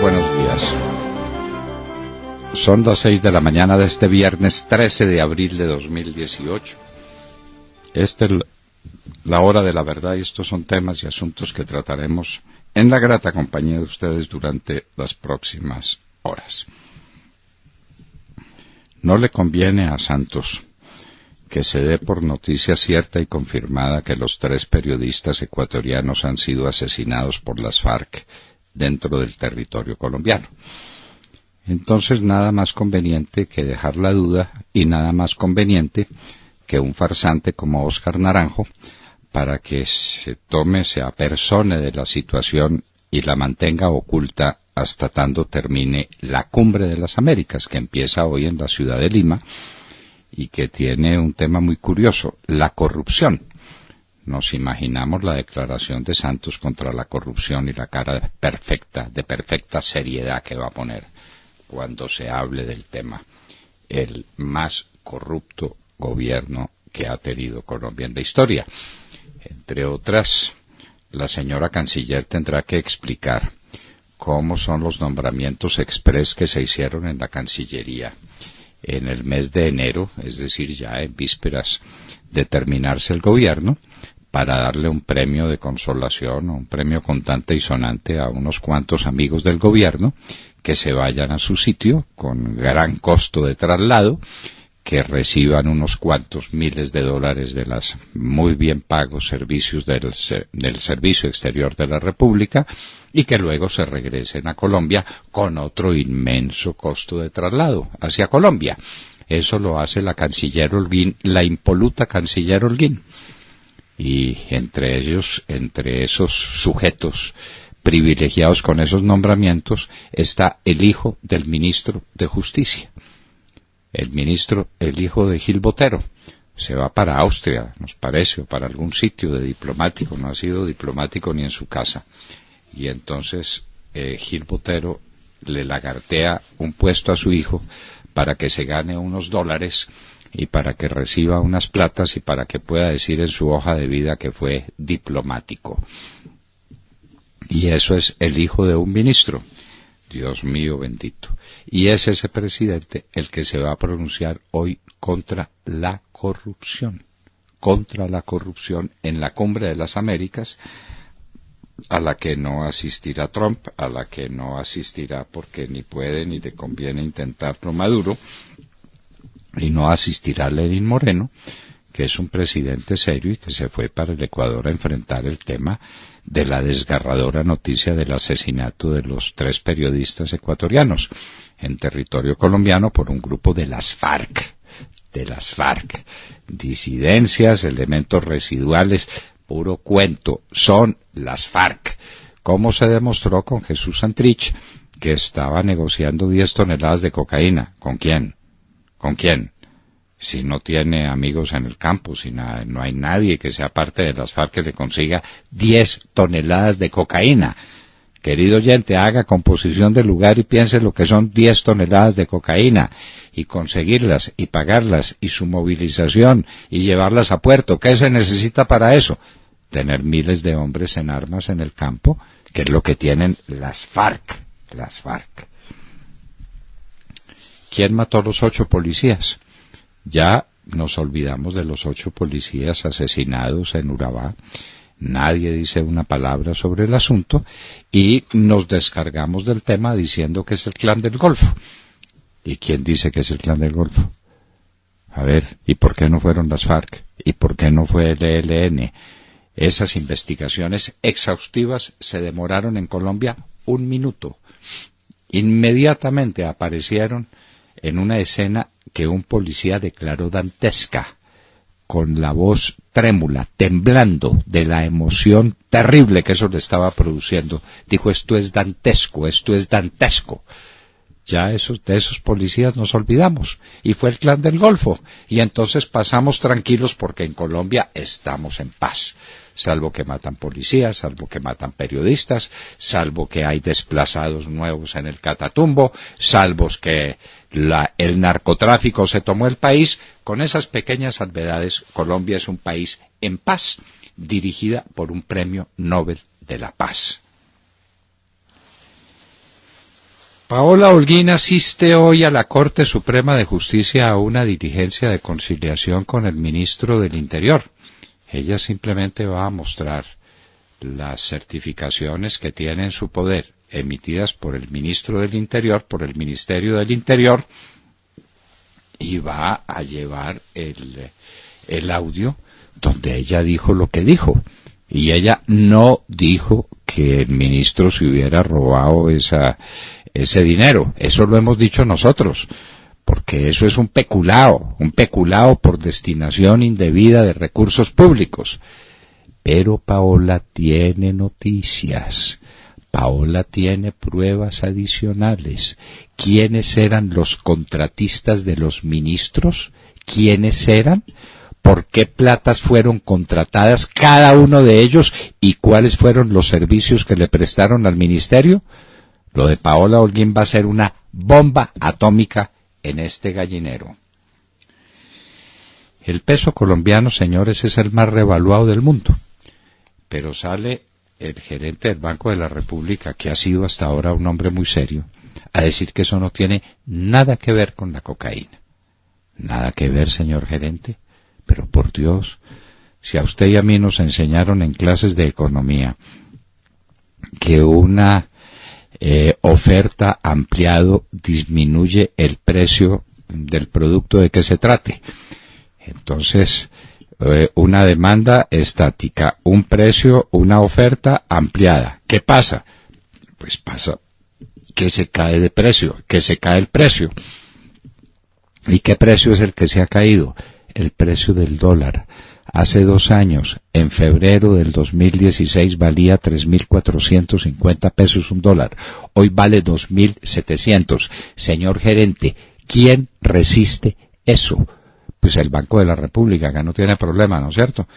buenos días. Son las 6 de la mañana de este viernes 13 de abril de 2018. Esta es la hora de la verdad y estos son temas y asuntos que trataremos en la grata compañía de ustedes durante las próximas horas. No le conviene a Santos que se dé por noticia cierta y confirmada que los 3 periodistas ecuatorianos han sido asesinados por las FARC dentro del territorio colombiano. Entonces nada más conveniente que dejar la duda y nada más conveniente que un farsante como Óscar Naranjo para que se apersone de la situación y la mantenga oculta hasta tanto termine la Cumbre de las Américas, que empieza hoy en la ciudad de Lima y que tiene un tema muy curioso, la corrupción. Nos imaginamos la declaración de Santos contra la corrupción y la cara de perfecta seriedad que va a poner cuando se hable del tema. El más corrupto gobierno que ha tenido Colombia en la historia. Entre otras, la señora canciller tendrá que explicar cómo son los nombramientos express que se hicieron en la Cancillería en el mes de enero, es decir, ya en vísperas de terminarse el gobierno, para darle un premio de consolación o un premio contante y sonante a unos cuantos amigos del gobierno que se vayan a su sitio con gran costo de traslado, que reciban unos cuantos miles de dólares de las muy bien pagos servicios del Servicio Exterior de la República y que luego se regresen a Colombia con otro inmenso costo de traslado hacia Colombia. Eso lo hace la canciller Holguín, la impoluta canciller Holguín. Y entre esos sujetos privilegiados con esos nombramientos está el hijo del ministro de Justicia. El hijo de Gil Botero, se va para Austria, nos parece, o para algún sitio de diplomático, no ha sido diplomático ni en su casa. Y entonces Gil Botero le lagartea un puesto a su hijo para que se gane unos dólares y para que reciba unas platas y para que pueda decir en su hoja de vida que fue diplomático. Y eso es el hijo de un ministro. Dios mío bendito. Y es ese presidente el que se va a pronunciar hoy contra la corrupción en la Cumbre de las Américas, a la que no asistirá Trump, a la que no asistirá porque ni puede ni le conviene intentarlo Maduro, y no asistirá Lenín Moreno, que es un presidente serio y que se fue para el Ecuador a enfrentar el tema de la desgarradora noticia del asesinato de los 3 periodistas ecuatorianos en territorio colombiano por un grupo de las FARC. Disidencias, elementos residuales, puro cuento, son las FARC. Como se demostró con Jesús Santrich, que estaba negociando 10 toneladas de cocaína. ¿Con quién? Si no tiene amigos en el campo, si no hay nadie que sea parte de las FARC que le consiga 10 toneladas de cocaína. Querido oyente, haga composición del lugar y piense lo que son 10 toneladas de cocaína, y conseguirlas, y pagarlas, y su movilización, y llevarlas a puerto. ¿Qué se necesita para eso? Tener miles de hombres en armas en el campo, que es lo que tienen las FARC. ¿Quién mató a los 8 policías? Ya nos olvidamos de los 8 policías asesinados en Urabá. Nadie dice una palabra sobre el asunto y nos descargamos del tema diciendo que es el Clan del Golfo. ¿Y quién dice que es el Clan del Golfo? A ver, ¿y por qué no fueron las FARC? ¿Y por qué no fue el ELN? Esas investigaciones exhaustivas se demoraron en Colombia 1 minuto. Inmediatamente aparecieron en una escena que un policía declaró dantesca, con la voz trémula, temblando de la emoción terrible que eso le estaba produciendo. Dijo, esto es dantesco. Ya de esos policías nos olvidamos, y fue el Clan del Golfo, y entonces pasamos tranquilos porque en Colombia estamos en paz, salvo que matan policías, salvo que matan periodistas, salvo que hay desplazados nuevos en el Catatumbo, salvo que el narcotráfico se tomó el país. Con esas pequeñas salvedades, Colombia es un país en paz, dirigida por un premio Nobel de la Paz. Paola Holguín asiste hoy a la Corte Suprema de Justicia a una diligencia de conciliación con el ministro del Interior. Ella simplemente va a mostrar las certificaciones que tiene en su poder, emitidas por el ministro del Interior, por el Ministerio del Interior, y va a llevar el audio donde ella dijo lo que dijo. Y ella no dijo que el ministro se hubiera robado ese dinero. Eso lo hemos dicho nosotros, porque eso es un peculado por destinación indebida de recursos públicos. Pero Paola tiene noticias. Paola tiene pruebas adicionales. ¿Quiénes eran los contratistas de los ministros? ¿Quiénes eran? ¿Por qué platas fueron contratadas cada uno de ellos y cuáles fueron los servicios que le prestaron al ministerio? Lo de Paola Holguín va a ser una bomba atómica en este gallinero. El peso colombiano, señores, es el más revaluado del mundo. Pero sale el gerente del Banco de la República, que ha sido hasta ahora un hombre muy serio, a decir que eso no tiene nada que ver con la cocaína. Nada que ver, señor gerente. Pero por Dios, si a usted y a mí nos enseñaron en clases de economía que una oferta ampliado disminuye el precio del producto de que se trate. Entonces, una demanda estática, un precio, una oferta ampliada. ¿Qué pasa? Pues pasa que se cae de precio, que se cae el precio. ¿Y qué precio es el que se ha caído? El precio del dólar. Hace 2 años, en febrero del 2016, valía 3.450 pesos un dólar. Hoy vale 2.700. Señor gerente, ¿quién resiste eso? Pues el Banco de la República, que no tiene problema, ¿no es cierto?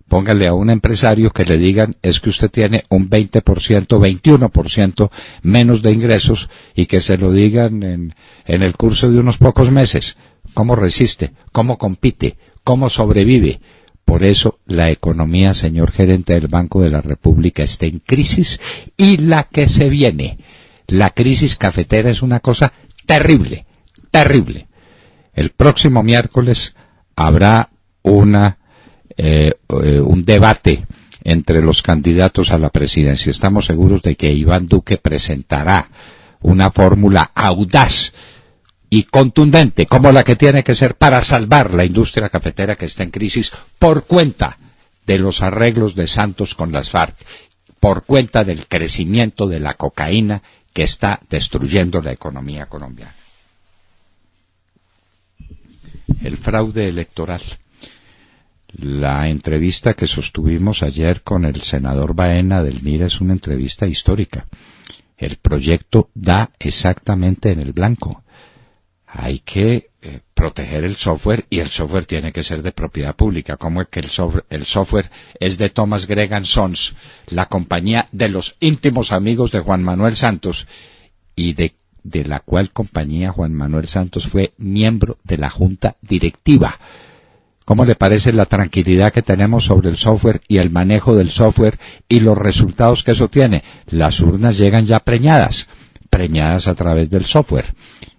Póngale a un empresario que le digan, es que usted tiene un 20%, 21% menos de ingresos, y que se lo digan en el curso de unos pocos meses. ¿Cómo resiste? ¿Cómo compite? ¿Cómo sobrevive? Por eso la economía, señor gerente del Banco de la República, está en crisis, y la que se viene, la crisis cafetera, es una cosa terrible, terrible. El próximo miércoles habrá un debate entre los candidatos a la presidencia. Estamos seguros de que Iván Duque presentará una fórmula audaz y contundente, como la que tiene que ser para salvar la industria cafetera, que está en crisis por cuenta de los arreglos de Santos con las FARC, por cuenta del crecimiento de la cocaína que está destruyendo la economía colombiana. El fraude electoral. La entrevista que sostuvimos ayer con el senador Baena del MIR es una entrevista histórica. El proyecto da exactamente en el blanco. Hay que proteger el software, y el software tiene que ser de propiedad pública. ¿Cómo es que el software es de Thomas Gregan Sons, la compañía de los íntimos amigos de Juan Manuel Santos, y de la cual compañía Juan Manuel Santos fue miembro de la junta directiva? ¿Cómo le parece la tranquilidad que tenemos sobre el software y el manejo del software y los resultados que eso tiene? Las urnas llegan ya preñadas a través del software.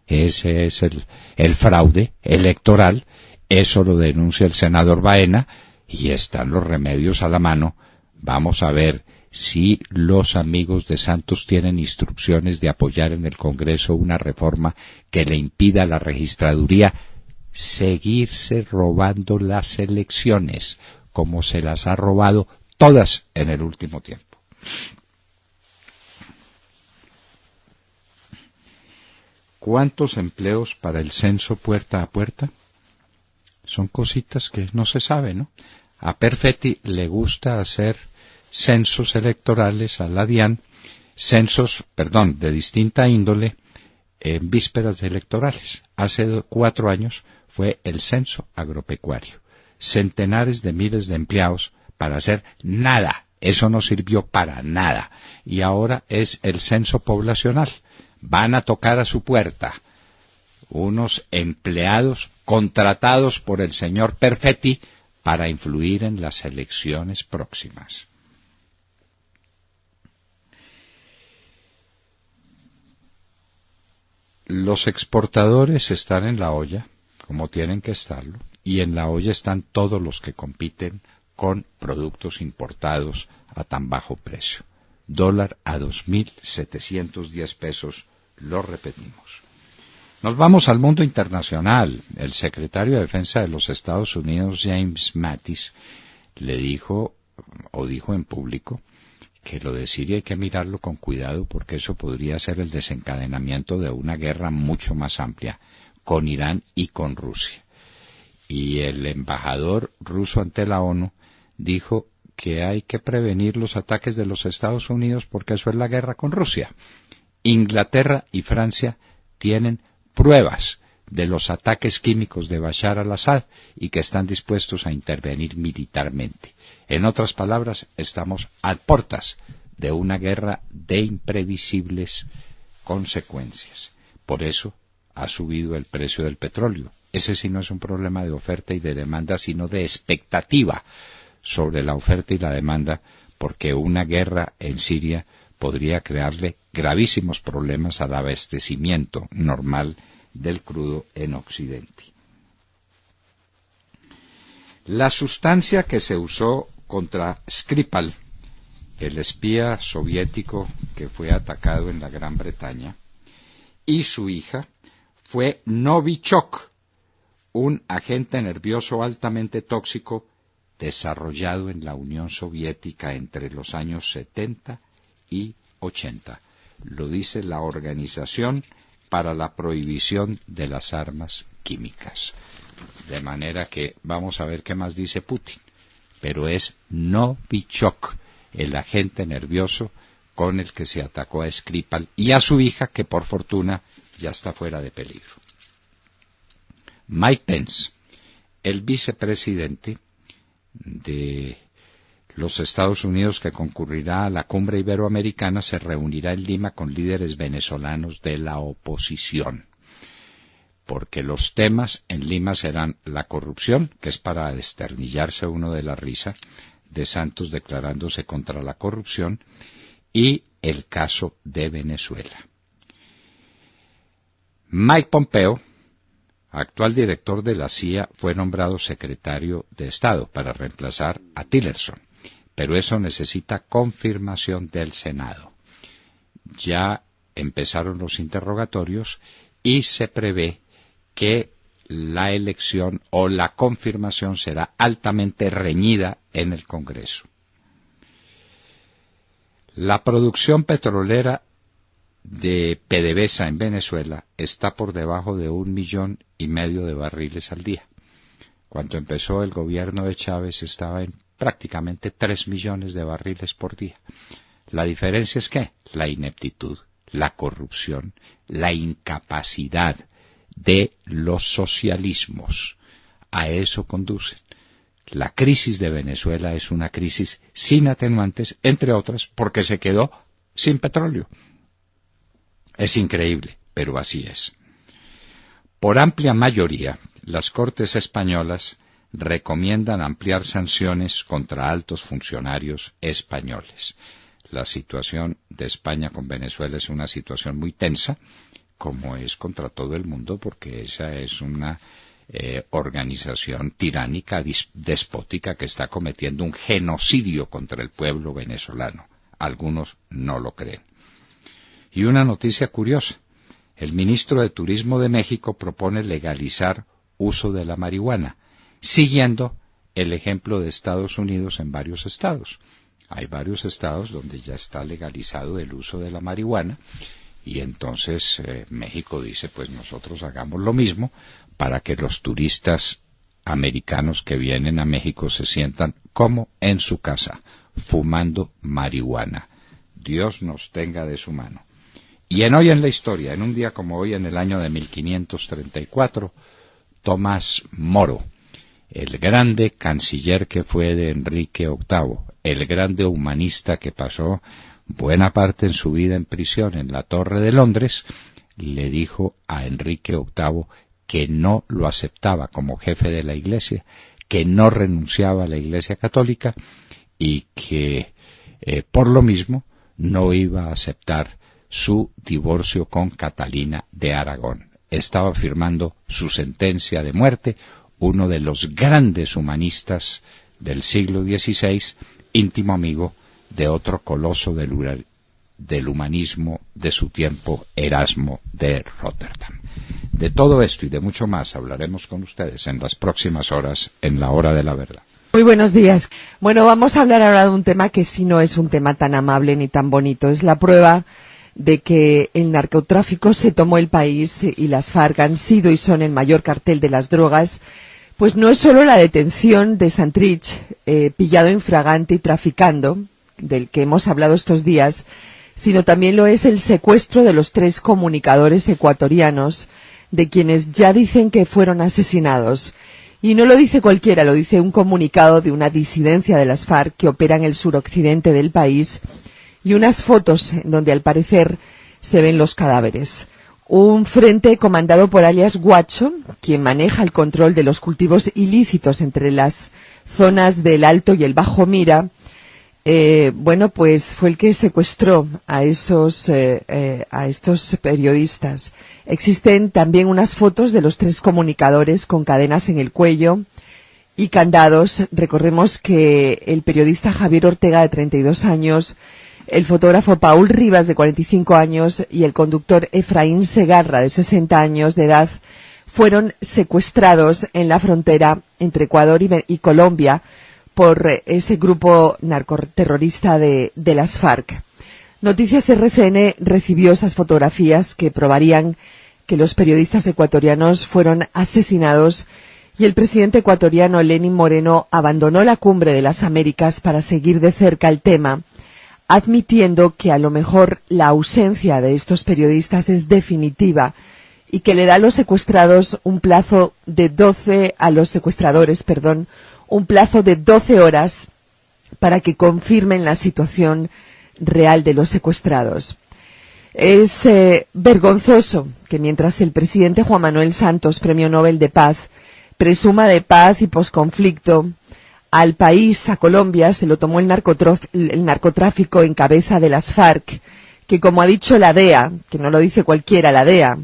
Ese es el fraude electoral. Eso lo denuncia el senador Baena, y están los remedios a la mano. Vamos a ver si los amigos de Santos tienen instrucciones de apoyar en el Congreso una reforma que le impida a la registraduría seguirse robando las elecciones, como se las ha robado todas en el último tiempo. ¿Cuántos empleos para el censo puerta a puerta? Son cositas que no se sabe, ¿no? A Perfetti le gusta hacer censos electorales, a la DIAN, de distinta índole, en vísperas de electorales. Hace 4 años fue el censo agropecuario. Centenares de miles de empleados para hacer nada. Eso no sirvió para nada. Y ahora es el censo poblacional. Van a tocar a su puerta unos empleados contratados por el señor Perfetti para influir en las elecciones próximas. Los exportadores están en la olla, como tienen que estarlo, y en la olla están todos los que compiten con productos importados a tan bajo precio. Dólar a 2.710 pesos, lo repetimos. Nos vamos al mundo internacional. El secretario de Defensa de los Estados Unidos, James Mattis, dijo en público que lo de Siria hay que mirarlo con cuidado porque eso podría ser el desencadenamiento de una guerra mucho más amplia con Irán y con Rusia. Y el embajador ruso ante la ONU dijo que hay que prevenir los ataques de los Estados Unidos porque eso es la guerra con Rusia. Inglaterra y Francia tienen pruebas de los ataques químicos de Bashar al-Assad y que están dispuestos a intervenir militarmente. En otras palabras, estamos a puertas de una guerra de imprevisibles consecuencias. Por eso ha subido el precio del petróleo. Ese sí no es un problema de oferta y de demanda, sino de expectativa sobre la oferta y la demanda, porque una guerra en Siria podría crearle gravísimos problemas al abastecimiento normal del crudo en Occidente. La sustancia que se usó contra Skripal, el espía soviético que fue atacado en la Gran Bretaña, y su hija, fue Novichok, un agente nervioso altamente tóxico desarrollado en la Unión Soviética entre los años 70 y 80. Lo dice la Organización para la Prohibición de las Armas Químicas. De manera que vamos a ver qué más dice Putin. Pero es Novichok, el agente nervioso con el que se atacó a Skripal y a su hija, que por fortuna ya está fuera de peligro. Mike Pence, el vicepresidente de los Estados Unidos que concurrirá a la cumbre iberoamericana, se reunirá en Lima con líderes venezolanos de la oposición, porque los temas en Lima serán la corrupción, que es para desternillarse uno de la risa, de Santos declarándose contra la corrupción, y el caso de Venezuela. Mike Pompeo, actual director de la CIA, fue nombrado secretario de Estado para reemplazar a Tillerson, pero eso necesita confirmación del Senado. Ya empezaron los interrogatorios y se prevé que la elección o la confirmación será altamente reñida en el Congreso. La producción petrolera de PDVSA en Venezuela está por debajo de 1,5 millones de barriles al día. Cuando empezó el gobierno de Chávez estaba en prácticamente 3 millones de barriles por día. La diferencia es que la ineptitud, la corrupción, la incapacidad de los socialismos a eso conducen. La crisis de Venezuela es una crisis sin atenuantes, entre otras, porque se quedó sin petróleo. Es increíble, pero así es. Por amplia mayoría, las Cortes españolas recomiendan ampliar sanciones contra altos funcionarios españoles. La situación de España con Venezuela es una situación muy tensa, como es contra todo el mundo, porque esa es una organización tiránica, despótica, que está cometiendo un genocidio contra el pueblo venezolano. Algunos no lo creen. Y una noticia curiosa. El ministro de Turismo de México propone legalizar uso de la marihuana, siguiendo el ejemplo de Estados Unidos en varios estados. Hay varios estados donde ya está legalizado el uso de la marihuana, y entonces México dice, pues nosotros hagamos lo mismo para que los turistas americanos que vienen a México se sientan como en su casa, fumando marihuana. Dios nos tenga de su mano. Y hoy en la historia, en un día como hoy, en el año de 1534, Tomás Moro, el grande canciller que fue de Enrique VIII, el grande humanista que pasó buena parte en su vida en prisión en la Torre de Londres, le dijo a Enrique VIII que no lo aceptaba como jefe de la Iglesia, que no renunciaba a la Iglesia Católica y que por lo mismo no iba a aceptar su divorcio con Catalina de Aragón. Estaba firmando su sentencia de muerte uno de los grandes humanistas del siglo XVI, íntimo amigo de otro coloso del humanismo de su tiempo, Erasmo de Rotterdam. De todo esto y de mucho más hablaremos con ustedes en las próximas horas, en la Hora de la Verdad. Muy buenos días. Bueno, vamos a hablar ahora de un tema que sí no es un tema tan amable ni tan bonito. Es la prueba de que el narcotráfico se tomó el país y las FARC han sido y son el mayor cartel de las drogas. Pues no es solo la detención de Santrich, pillado infragante y traficando, del que hemos hablado estos días, sino también lo es el secuestro de los 3 comunicadores ecuatorianos, de quienes ya dicen que fueron asesinados. Y no lo dice cualquiera, lo dice un comunicado de una disidencia de las FARC que opera en el suroccidente del país, y unas fotos en donde al parecer se ven los cadáveres. Un frente comandado por alias Guacho, quien maneja el control de los cultivos ilícitos entre las zonas del Alto y el Bajo Mira, pues fue el que secuestró a estos periodistas. Existen también unas fotos de los 3 comunicadores con cadenas en el cuello y candados. Recordemos que el periodista Javier Ortega, de 32 años, el fotógrafo Paul Rivas, de 45 años, y el conductor Efraín Segarra, de 60 años de edad, fueron secuestrados en la frontera entre Ecuador y Colombia por ese grupo narcoterrorista de las FARC. Noticias RCN recibió esas fotografías que probarían que los periodistas ecuatorianos fueron asesinados, y el presidente ecuatoriano Lenín Moreno abandonó la Cumbre de las Américas para seguir de cerca el tema, admitiendo que a lo mejor la ausencia de estos periodistas es definitiva y que le da a los secuestradores un plazo de 12 horas para que confirmen la situación real de los secuestrados. Es vergonzoso que mientras el presidente Juan Manuel Santos, Premio Nobel de Paz, presuma de paz y posconflicto, al país, a Colombia, se lo tomó el narcotráfico en cabeza de las FARC, que, como ha dicho la DEA, que no lo dice cualquiera, la DEA,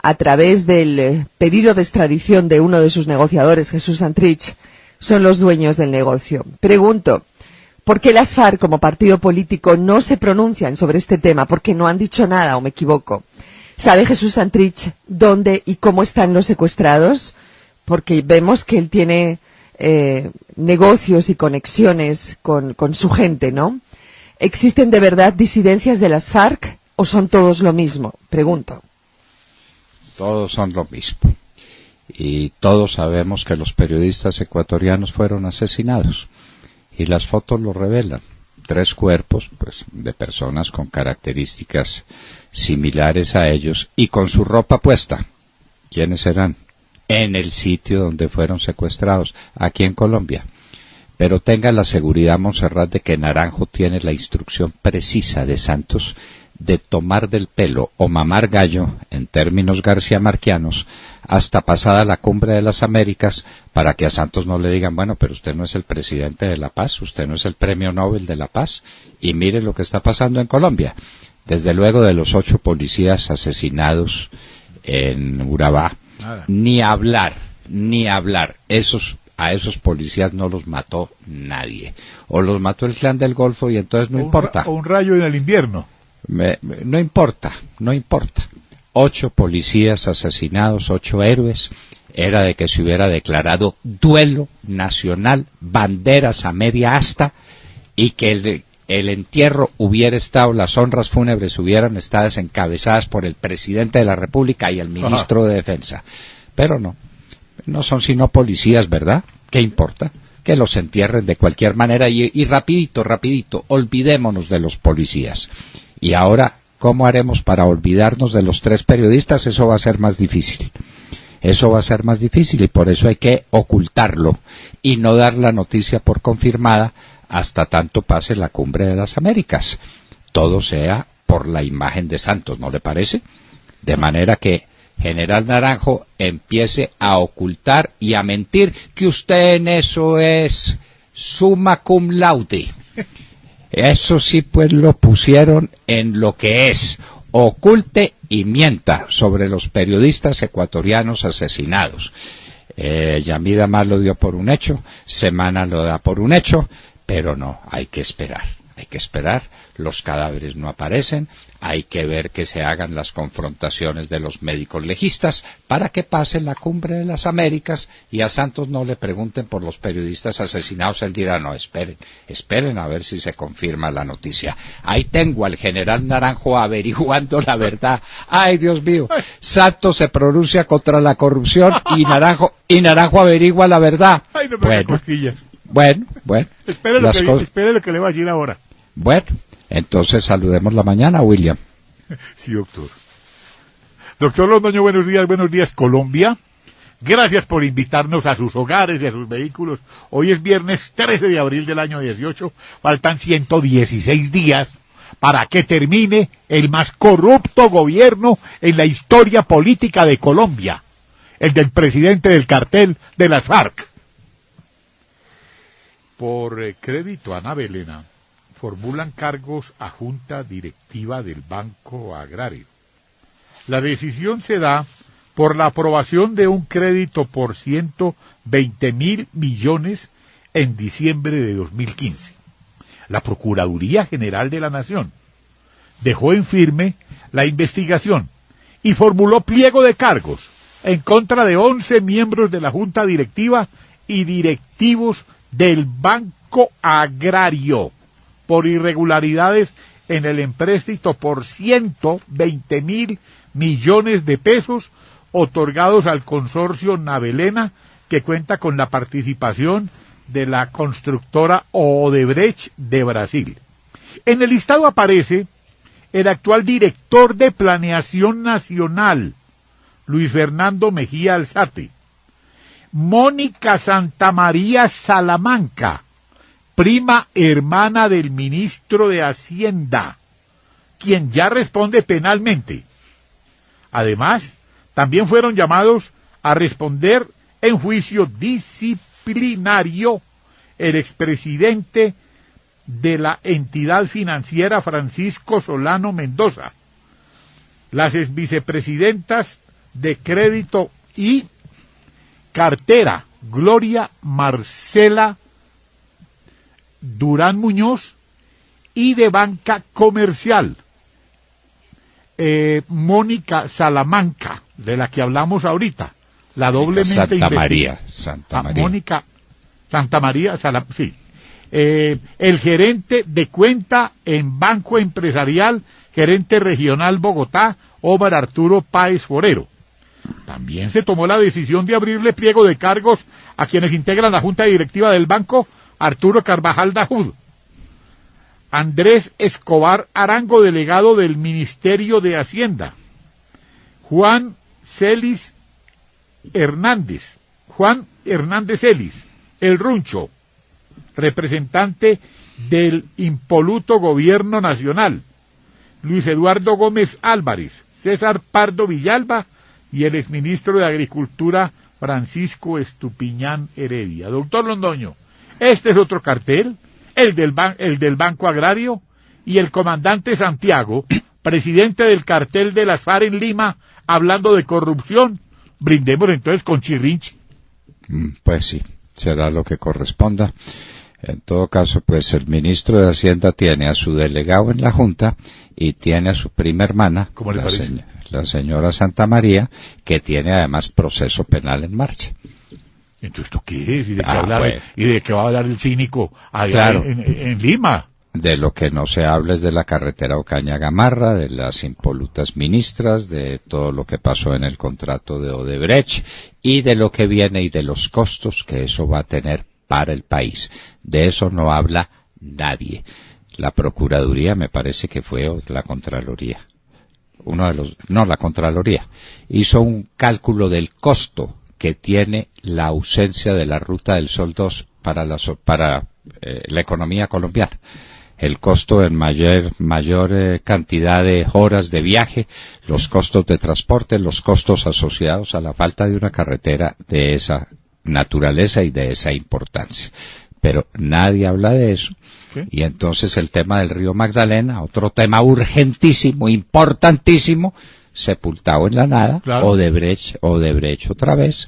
a través del pedido de extradición de uno de sus negociadores, Jesús Santrich, son los dueños del negocio. Pregunto, ¿por qué las FARC como partido político no se pronuncian sobre este tema? ¿Por qué no han dicho nada, o me equivoco? ¿Sabe Jesús Santrich dónde y cómo están los secuestrados? Porque vemos que él tiene negocios y conexiones con su gente, ¿no? ¿Existen de verdad disidencias de las FARC o son todos lo mismo? Pregunto. Todos son lo mismo. Y todos sabemos que los periodistas ecuatorianos fueron asesinados. Y las fotos lo revelan. 3 cuerpos, pues, de personas con características similares a ellos y con su ropa puesta. ¿Quiénes serán? En el sitio donde fueron secuestrados, aquí en Colombia. Pero tenga la seguridad, Montserrat, de que Naranjo tiene la instrucción precisa de Santos de tomar del pelo o mamar gallo, en términos garciamarquianos, hasta pasada la Cumbre de las Américas, para que a Santos no le digan, bueno, pero usted no es el presidente de la paz, usted no es el Premio Nobel de la Paz, y mire lo que está pasando en Colombia. Desde luego, de los 8 policías asesinados en Urabá, nada. Ni hablar. A esos policías no los mató nadie. O los mató el Clan del Golfo y entonces no importa. O un rayo en el invierno. No importa. 8 policías asesinados, 8 héroes. Era de que se hubiera declarado duelo nacional, banderas a media asta, y que el entierro hubiera estado, las honras fúnebres hubieran estado encabezadas por el presidente de la República y el ministro de Defensa. Pero no son sino policías, ¿verdad? ¿Qué importa? Que los entierren de cualquier manera y rapidito, olvidémonos de los policías. Y ahora, ¿cómo haremos para olvidarnos de los 3 periodistas? Eso va a ser más difícil. Y por eso hay que ocultarlo y no dar la noticia por confirmada hasta tanto pase la Cumbre de las Américas. Todo sea por la imagen de Santos, ¿no le parece? De manera que General Naranjo empiece a ocultar y a mentir que usted en eso es summa cum laude. Eso sí, pues lo pusieron en lo que es oculte y mienta sobre los periodistas ecuatorianos asesinados. Yamida Más lo dio por un hecho, Semana lo da por un hecho, pero no, hay que esperar, los cadáveres no aparecen, hay que ver que se hagan las confrontaciones de los médicos legistas para que pase la cumbre de las Américas y a Santos no le pregunten por los periodistas asesinados, él dirá, no, esperen a ver si se confirma la noticia. Ahí tengo al general Naranjo averiguando la verdad. Ay, Dios mío, Santos se pronuncia contra la corrupción y Naranjo averigua la verdad. Ay, no me haga cosquillas. Bueno. Espere lo que le va a decir ahora. Bueno, entonces saludemos la mañana, William. Sí, doctor. Doctor Londoño, buenos días, Colombia. Gracias por invitarnos a sus hogares y a sus vehículos. Hoy es viernes 13 de abril del año 18. Faltan 116 días para que termine el más corrupto gobierno en la historia política de Colombia, el del presidente del cartel de las FARC. Por crédito a Ana Belena, formulan cargos a junta directiva del Banco Agrario. La decisión se da por la aprobación de un crédito por 120.000 millones en diciembre de 2015. La Procuraduría General de la Nación dejó en firme la investigación y formuló pliego de cargos en contra de 11 miembros de la junta directiva y directivos del Banco Agrario por irregularidades en el empréstito por 120.000 millones de pesos otorgados al consorcio Navelena, que cuenta con la participación de la constructora Odebrecht de Brasil. En el listado aparece el actual director de Planeación Nacional, Luis Fernando Mejía Alzate, Mónica Santamaría Salamanca, prima hermana del ministro de Hacienda, quien ya responde penalmente. Además, también fueron llamados a responder en juicio disciplinario el expresidente de la entidad financiera Francisco Solano Mendoza, las exvicepresidentas de Crédito y Cartera Gloria Marcela Durán Muñoz y de Banca Comercial Mónica Salamanca, de la que hablamos ahorita, la doblemente Santa María. Mónica Santa María, sí. El gerente de cuenta en Banco Empresarial, gerente regional Bogotá, Omar Arturo Páez Forero. También se tomó la decisión de abrirle pliego de cargos a quienes integran la junta directiva del banco: Arturo Carvajal Dajud, Andrés Escobar Arango, delegado del Ministerio de Hacienda, Juan Hernández Celis, el Runcho, representante del impoluto Gobierno Nacional, Luis Eduardo Gómez Álvarez, César Pardo Villalba y el exministro de Agricultura Francisco Estupiñán Heredia. Doctor Londoño, este es otro cartel, el del Banco Agrario, y el comandante Santiago, presidente del cartel de las FARC en Lima, hablando de corrupción. Brindemos entonces con Chirrinchi. Pues sí, será lo que corresponda. En todo caso, pues el ministro de Hacienda tiene a su delegado en la Junta y tiene a su prima hermana, la señora Santa María, que tiene además proceso penal en marcha. Entonces, ¿esto qué es? ¿Y de qué hablar? ¿Y de qué va a hablar el cínico allá claro, en Lima? De lo que no se habla es de la carretera Ocaña-Gamarra, de las impolutas ministras, de todo lo que pasó en el contrato de Odebrecht y de lo que viene y de los costos que eso va a tener para el país. De eso no habla nadie. La Procuraduría, me parece que fue la Contraloría. La Contraloría hizo un cálculo del costo que tiene la ausencia de la Ruta del Sol 2 para la economía colombiana. El costo en mayor cantidad de horas de viaje, los costos de transporte, los costos asociados a la falta de una carretera de esa naturaleza y de esa importancia. pero nadie habla de eso. ¿Sí? Y entonces el tema del río Magdalena, otro tema urgentísimo, importantísimo, sepultado en la nada, Claro. Odebrecht otra vez.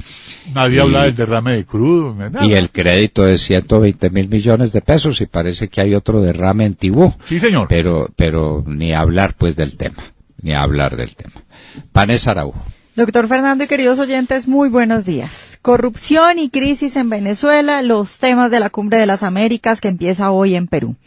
Nadie habla del derrame de crudo. Nada. Y el crédito de 120.000 millones de pesos, y parece que hay otro derrame en Tibú. Sí, señor. Pero ni hablar pues del tema, Vanessa Araujo. Doctor Fernando y queridos oyentes, muy buenos días. Corrupción y crisis en Venezuela, los temas de la Cumbre de las Américas que empieza hoy en Perú.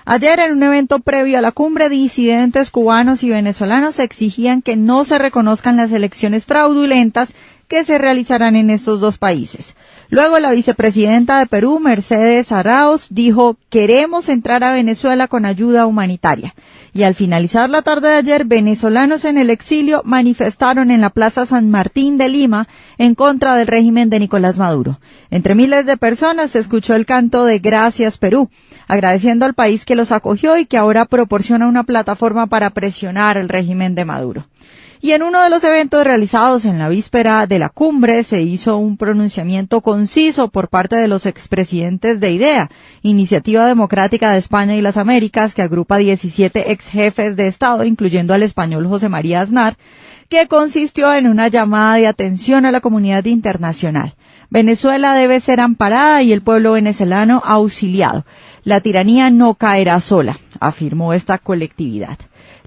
Ayer, en un evento previo a la cumbre, disidentes cubanos y venezolanos exigían que no se reconozcan las elecciones fraudulentas que se realizarán en estos dos países. Luego, la vicepresidenta de Perú, Mercedes Arauz, dijo: queremos entrar a Venezuela con ayuda humanitaria. Y al finalizar la tarde de ayer, venezolanos en el exilio manifestaron en la Plaza San Martín de Lima en contra del régimen de Nicolás Maduro. Entre miles de personas se escuchó el canto de Gracias Perú, agradeciendo al país que los acogió y que ahora proporciona una plataforma para presionar el régimen de Maduro. Y en uno de los eventos realizados en la víspera de la cumbre se hizo un pronunciamiento conciso por parte de los expresidentes de IDEA, Iniciativa Democrática de España y las Américas, que agrupa 17 exjefes de Estado, incluyendo al español José María Aznar, que consistió en una llamada de atención a la comunidad internacional. Venezuela debe ser amparada y el pueblo venezolano auxiliado. La tiranía no caerá sola, afirmó esta colectividad.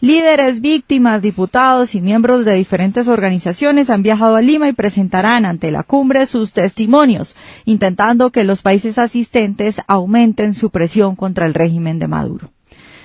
Líderes, víctimas, diputados y miembros de diferentes organizaciones han viajado a Lima y presentarán ante la cumbre sus testimonios, intentando que los países asistentes aumenten su presión contra el régimen de Maduro.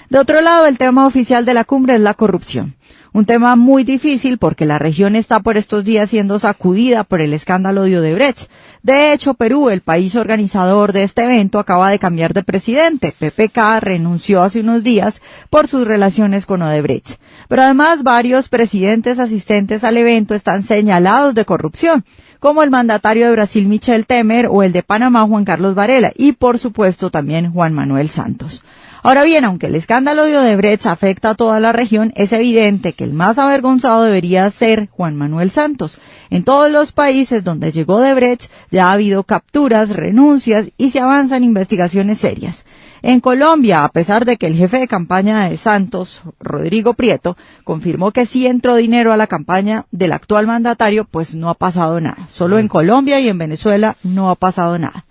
De otro lado, el tema oficial de la cumbre es la corrupción. Un tema muy difícil porque la región está por estos días siendo sacudida por el escándalo de Odebrecht. De hecho, Perú, el país organizador de este evento, acaba de cambiar de presidente. PPK renunció hace unos días por sus relaciones con Odebrecht. Pero además, varios presidentes asistentes al evento están señalados de corrupción, como el mandatario de Brasil, Michel Temer, o el de Panamá, Juan Carlos Varela, y por supuesto también Juan Manuel Santos. Ahora bien, aunque el escándalo de Odebrecht afecta a toda la región, es evidente que el más avergonzado debería ser Juan Manuel Santos. En todos los países donde llegó Odebrecht ya ha habido capturas, renuncias y se avanzan investigaciones serias. En Colombia, a pesar de que el jefe de campaña de Santos, Rodrigo Prieto, confirmó que sí entró dinero a la campaña del actual mandatario, pues no ha pasado nada. Solo en Colombia y en Venezuela no ha pasado nada.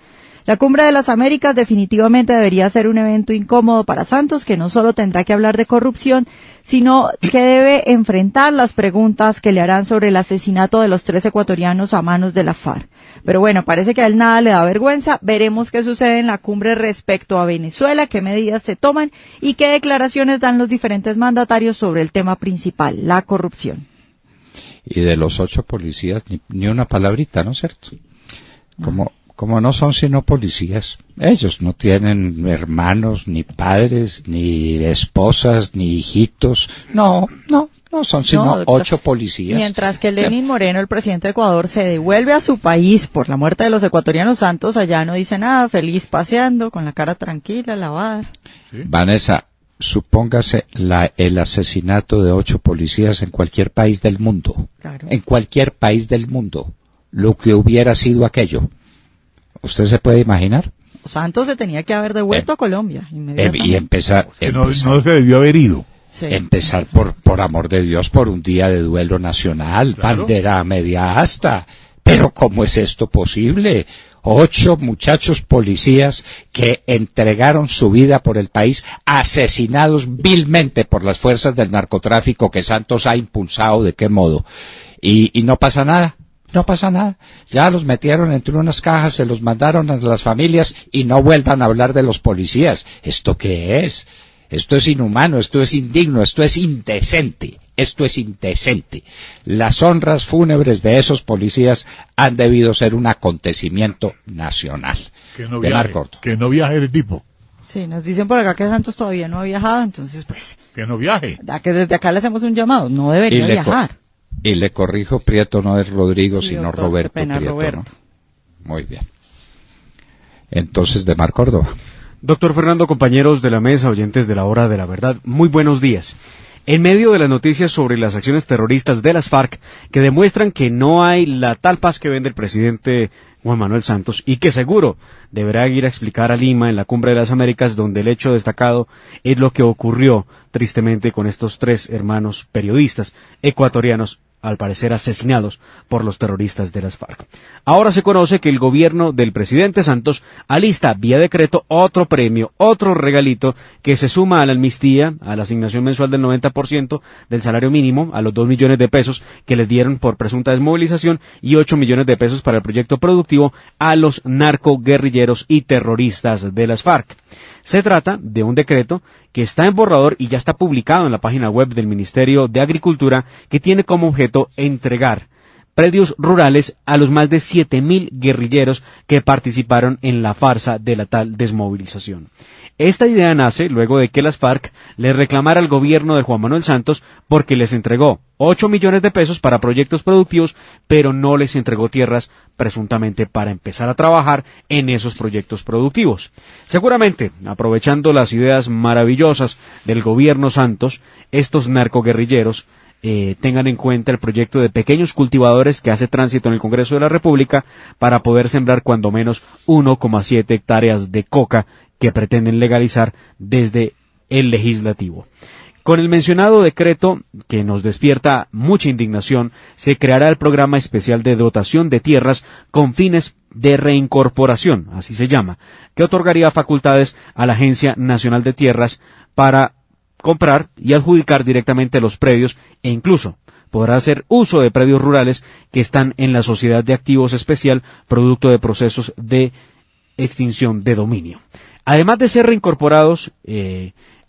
La Cumbre de las Américas definitivamente debería ser un evento incómodo para Santos, que no solo tendrá que hablar de corrupción, sino que debe enfrentar las preguntas que le harán sobre el asesinato de los 3 ecuatorianos a manos de la FARC. Pero bueno, parece que a él nada le da vergüenza. Veremos qué sucede en la cumbre respecto a Venezuela, qué medidas se toman y qué declaraciones dan los diferentes mandatarios sobre el tema principal, la corrupción. Y de los 8 policías, ni una palabrita, ¿no es cierto? Como no son sino policías. Ellos no tienen hermanos, ni padres, ni esposas, ni hijitos. No son sino No, doctor. 8 policías. Mientras que Lenín Moreno, el presidente de Ecuador, se devuelve a su país por la muerte de los ecuatorianos, Santos allá no dice nada, feliz paseando, con la cara tranquila, lavada. ¿Sí? Vanessa, supóngase el asesinato de 8 policías en cualquier país del mundo. Claro. En cualquier país del mundo. Lo que hubiera sido aquello. ¿Usted se puede imaginar? Santos se tenía que haber devuelto a Colombia inmediatamente. Y empezar Que no se debió haber ido. Sí. empezar por amor de Dios, por un día de duelo nacional, Claro. bandera a media asta. Pero ¿cómo es esto posible? 8 muchachos policías que entregaron su vida por el país, asesinados vilmente por las fuerzas del narcotráfico que Santos ha impulsado, ¿de qué modo? Y no pasa nada. No pasa nada. Ya los metieron entre unas cajas, se los mandaron a las familias y no vuelvan a hablar de los policías. ¿Esto qué es? Esto es inhumano, esto es indigno, esto es indecente. Esto es indecente. Las honras fúnebres de esos policías han debido ser un acontecimiento nacional. Que no De viaje, Mar Corto. que no viaje el tipo. Sí, nos dicen por acá que Santos todavía no ha viajado, entonces pues, Que no viaje. ya que desde acá le hacemos un llamado, no debería viajar. Y le corrijo, Prieto no es Rodrigo, Sí, sino doctor, Roberto qué pena, Prieto, Roberto. ¿no? Muy bien. Entonces, de Mar Córdoba. Doctor Fernando, compañeros de la mesa, oyentes de la Hora de la Verdad, muy buenos días. En medio de las noticias sobre las acciones terroristas de las FARC, que demuestran que no hay la tal paz que vende el presidente Juan Manuel Santos, y que seguro deberá ir a explicar a Lima en la Cumbre de las Américas, donde el hecho destacado es lo que ocurrió tristemente con estos 3 hermanos periodistas ecuatorianos, al parecer asesinados por los terroristas de las FARC. Ahora se conoce que el gobierno del presidente Santos alista vía decreto otro premio, otro regalito que se suma a la amnistía, a la asignación mensual del 90% del salario mínimo, a los 2 millones de pesos que les dieron por presunta desmovilización y 8 millones de pesos para el proyecto productivo a los narcoguerrilleros y terroristas de las FARC. Se trata de un decreto que está en borrador y ya está publicado en la página web del Ministerio de Agricultura, que tiene como objeto entregar predios rurales a los más de 7.000 guerrilleros que participaron en la farsa de la tal desmovilización. Esta idea nace luego de que las FARC le reclamara al gobierno de Juan Manuel Santos porque les entregó 8 millones de pesos para proyectos productivos, pero no les entregó tierras presuntamente para empezar a trabajar en esos proyectos productivos. Seguramente, aprovechando las ideas maravillosas del gobierno Santos, estos narcoguerrilleros tengan en cuenta el proyecto de pequeños cultivadores que hace tránsito en el Congreso de la República para poder sembrar cuando menos 1,7 hectáreas de coca que pretenden legalizar desde el legislativo. Con el mencionado decreto, que nos despierta mucha indignación, se creará el programa especial de dotación de tierras con fines de reincorporación, así se llama, que otorgaría facultades a la Agencia Nacional de Tierras para comprar y adjudicar directamente los predios e incluso podrá hacer uso de predios rurales que están en la sociedad de activos especial producto de procesos de extinción de dominio. Además de ser reincorporados,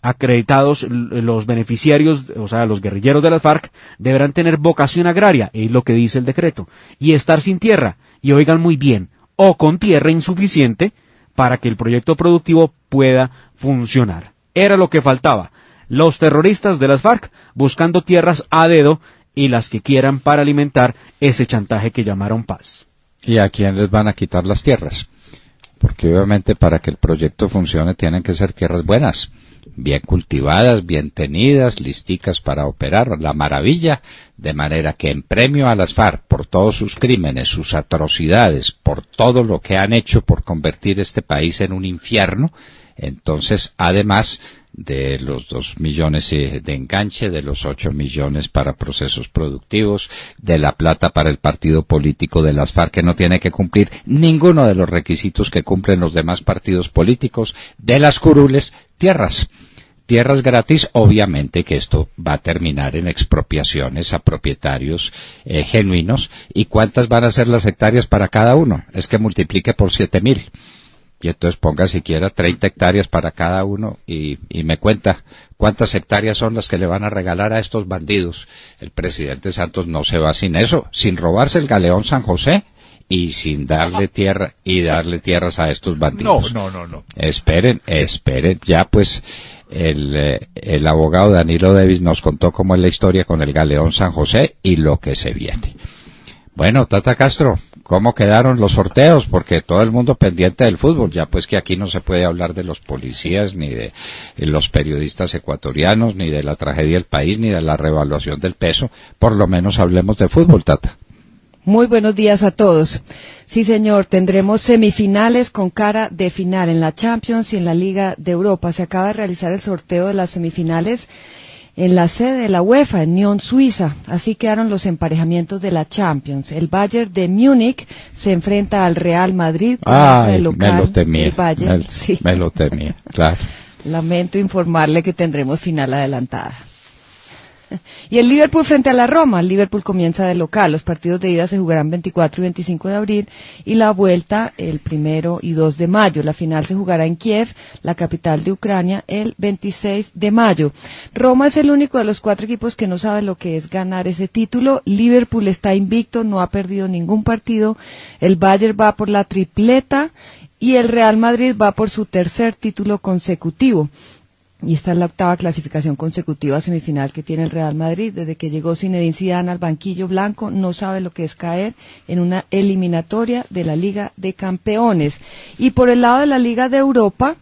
acreditados, los beneficiarios, o sea, los guerrilleros de las FARC, deberán tener vocación agraria, es lo que dice el decreto, y estar sin tierra, y oigan muy bien, o con tierra insuficiente, para que el proyecto productivo pueda funcionar. Era lo que faltaba. Los terroristas de las FARC buscando tierras a dedo y las que quieran para alimentar ese chantaje que llamaron paz. ¿Y a quién les van a quitar las tierras? Porque obviamente para que el proyecto funcione tienen que ser tierras buenas, bien cultivadas, bien tenidas, listicas para operar, la maravilla, de manera que en premio a las FARC por todos sus crímenes, sus atrocidades, por todo lo que han hecho por convertir este país en un infierno, entonces además de los 2 millones de enganche, de los 8 millones para procesos productivos, de la plata para el partido político de las FARC que no tiene que cumplir ninguno de los requisitos que cumplen los demás partidos políticos, de las curules, tierras gratis, obviamente que esto va a terminar en expropiaciones a propietarios genuinos. ¿Y cuántas van a ser las hectáreas para cada uno? Es que multiplique por 7.000. Y entonces ponga siquiera 30 hectáreas para cada uno y me cuenta cuántas hectáreas son las que le van a regalar a estos bandidos. El presidente Santos no se va sin eso, sin robarse el galeón San José y sin darle tierra y darle tierras a estos bandidos. No. Esperen, ya pues el abogado Danilo Davis nos contó cómo es la historia con el galeón San José y lo que se viene. Bueno, Tata Castro, ¿cómo quedaron los sorteos? Porque todo el mundo pendiente del fútbol, ya pues que aquí no se puede hablar de los policías, ni de los periodistas ecuatorianos, ni de la tragedia del país, ni de la revaluación del peso, por lo menos hablemos de fútbol, Tata. Muy buenos días a todos. Sí, señor, tendremos semifinales con cara de final en la Champions y en la Liga de Europa. Se acaba de realizar el sorteo de las semifinales en la sede de la UEFA, en Nyon, Suiza. Así quedaron los emparejamientos de la Champions. El Bayern de Múnich se enfrenta al Real Madrid. Ay, local, me lo temía. el Bayern, sí. Me lo temía, claro. Lamento informarle que tendremos final adelantada. Y el Liverpool frente a la Roma. El Liverpool comienza de local. Los partidos de ida se jugarán 24 y 25 de abril y la vuelta el 1 y 2 de mayo. La final se jugará en Kiev, la capital de Ucrania, el 26 de mayo. Roma es el único de los 4 equipos que no sabe lo que es ganar ese título. Liverpool está invicto, no ha perdido ningún partido. El Bayern va por la tripleta y el Real Madrid va por su 3er título consecutivo. Y esta es la 8ª clasificación consecutiva semifinal que tiene el Real Madrid. Desde que llegó Zinedine Zidane al banquillo blanco, no sabe lo que es caer en una eliminatoria de la Liga de Campeones. Y por el lado de la Liga de Europa,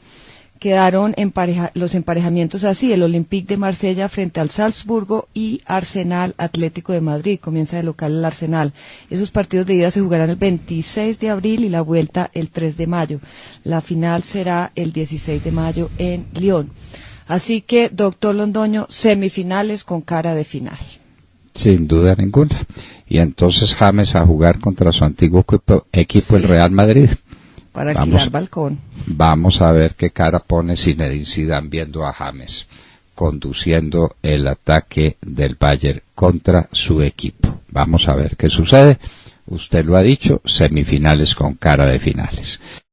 quedaron los emparejamientos así: el Olympique de Marsella frente al Salzburgo y Arsenal Atlético de Madrid. Comienza de local el Arsenal. Esos partidos de ida se jugarán el 26 de abril y la vuelta el 3 de mayo. La final será el 16 de mayo en Lyon. Así que, doctor Londoño, semifinales con cara de final. Sin duda ninguna. Y entonces James a jugar contra su antiguo equipo, el Real Madrid. Para alquilar balcón. Vamos a ver qué cara pone Zinedine Zidane viendo a James conduciendo el ataque del Bayern contra su equipo. Vamos a ver qué sucede. Usted lo ha dicho, semifinales con cara de finales.